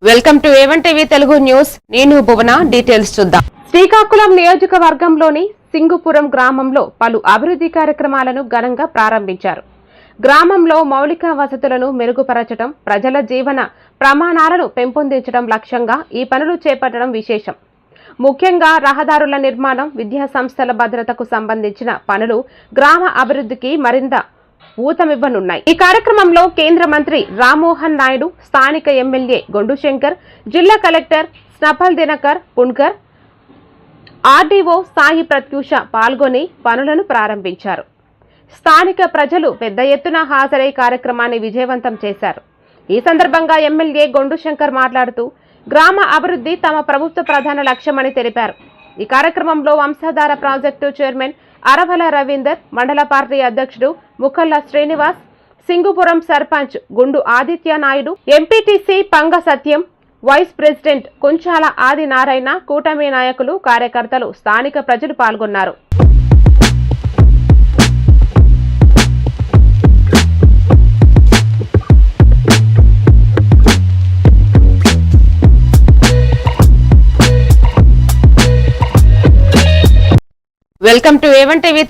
Welcome to A1 TV Telugu news. నేను భువన. Details చూద్దాం. శ్రీకాకుళం నియోజకవర్గంలోని సింగుపురం గ్రామంలో పలు అభివృద్ధి కార్యక్రమాలను ఘనంగా ప్రారంభించారు. గ్రామంలో మౌలిక వసతులను మెరుగుపరచడం, ప్రజల జీవన ప్రమాణాలను పెంపొందించడం లక్ష్యంగా ఈ పనులు చేపట్టడం విశేషం. ముఖ్యంగా రహదారుల నిర్మాణం, విద్యా సంస్థల భద్రతకు సంబంధించిన పనులు గ్రామ అభివృద్ధికి మరింత ఊతమివ్వనున్నాయి. ఈ కార్యక్రమంలో కేంద్ర మంత్రి రామ్మోహన్ నాయుడు, స్థానిక ఎమ్మెల్యే గొండు శంకర్, జిల్లా కలెక్టర్ స్నపల్ దినకర్ పుణ్కర్, ఆర్డీఓ సాయి ప్రత్యూష పాల్గొని పనులను ప్రారంభించారు. స్థానిక ప్రజలు పెద్ద ఎత్తున హాజరై కార్యక్రమాన్ని విజయవంతం చేశారు. ఈ సందర్భంగా ఎమ్మెల్యే గొండు శంకర్ మాట్లాడుతూ గ్రామ అభివృద్ధి తమ ప్రభుత్వ ప్రధాన లక్ష్యమని తెలిపారు. ఈ కార్యక్రమంలో వంశధార ప్రాజెక్టు చైర్మన్ అరవల రవీందర్, మండల పార్టీ అధ్యక్షుడు ముఖల్ల శ్రీనివాస్, సింగుపురం సర్పంచ్ గుండు ఆదిత్య నాయుడు, ఎంపీటీసీ పంగ సత్యం, వైస్ ప్రెసిడెంట్ కుంచాల ఆది నారాయణ, కూటమి నాయకులు, కార్యకర్తలు, స్థానిక ప్రజలు పాల్గొన్నారు. Welcome to A1 TV.